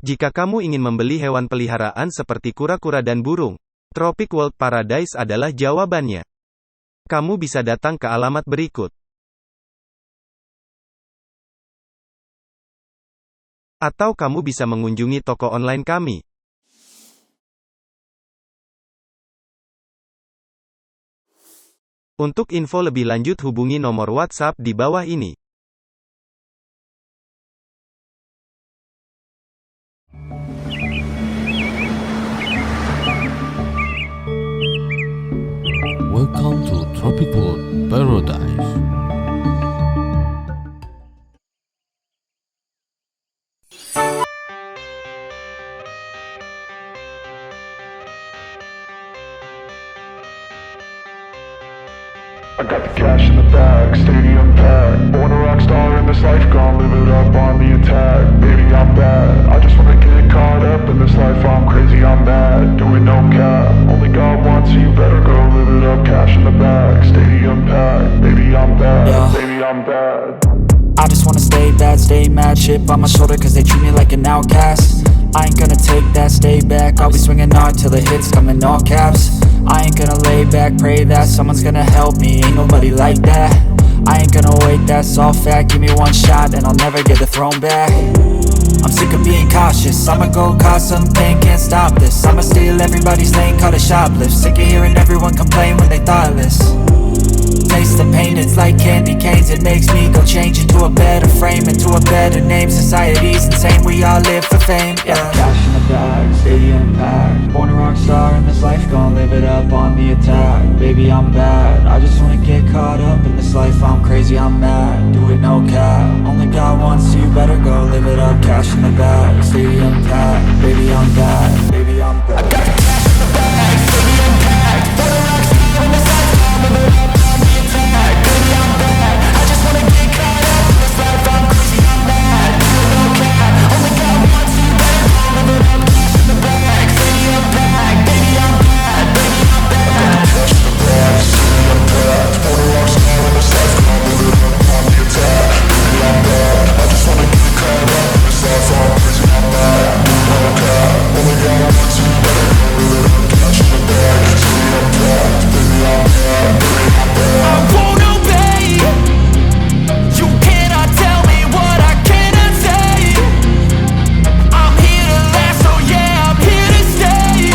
Jika kamu ingin membeli hewan peliharaan seperti kura-kura dan burung, Tropic World Paradise adalah jawabannya. Kamu bisa datang ke alamat berikut. Atau kamu bisa mengunjungi toko online kami. Untuk info lebih lanjut hubungi nomor WhatsApp di bawah ini. Welcome to Tropic World Paradise. I got the cash in the bag, stadium packed. Born a rock star in this life, gon' live it up on the attack. Baby, I'm bad, I just wanna get caught up in this life. I'm crazy, I'm mad, doing no cap. Only God wants you, better go live it up. Cash in the bag, stadium packed. Baby, I'm bad, baby, I'm bad. I just wanna stay bad, stay mad. Chip on my shoulder cause they treat me like an outcast. I ain't gonna take that, stay back. I'll be swinging hard till the hits come in all caps. I ain't gonna lay back, pray that someone's gonna help me. Ain't nobody like that. I ain't gonna wait, that's all fact. Give me one shot and I'll never get the throne back. I'm sick of being cautious, I'ma go cause something, can't stop this. I'ma steal everybody's lane, call it shoplift. Sick of hearing everyone complain when they thoughtless. Taste the pain, it's like candy canes. It makes me go change into a better frame, into a better name. Society's insane, we all live for fame, yeah. Cash in the bag, stadium packed. Born a rock star in this life, gon' live it up on the attack. Baby, I'm bad, I just wanna get caught up in this life. I'm crazy, I'm mad, do it no cap. Only God wants you, better go live it up. Cash in the bag, stadium packed. Baby, I'm bad, baby, I'm bad. I got the cash in the bag, stadium packed. Born a rock star in this life, gon' live it up on the attack. Baby, I'm bad, I just wanna get caught up in this life. I'm crazy, I'm mad, do it no cap. Only God wants you, better go live it up. Cash in the bag, stadium packed. Baby, I'm bad, baby, I'm bad. Cash in the bag, stadium packed. Born a rock star in this life, gon' live it up on the attack. Baby, I'm bad, I just wanna get caught up in this life. I'm crazy, I'm mad, do it no cap. Only God wants you, better go live it up. Cash in the bag, stadium packed. Baby, I'm bad, baby, I'm bad. I won't obey. You cannot tell me what I cannot say. I'm here to last, so yeah, I'm here to stay.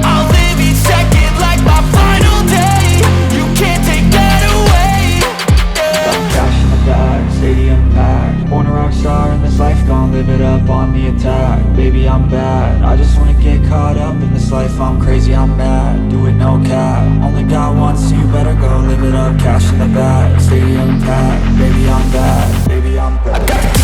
I'll live each second like my final day. You can't take that away, yeah. Cash in the bag, stadium packed. Born a rock star in this life, gon' live it up on the attack. Baby, I'm bad, I just wanna get caught up in this life. I'm crazy, I'm mad, do it no cap. Only God wants you, better go live it up. Cash in the bag, stadium packed. Baby, I'm bad, baby, I'm bad.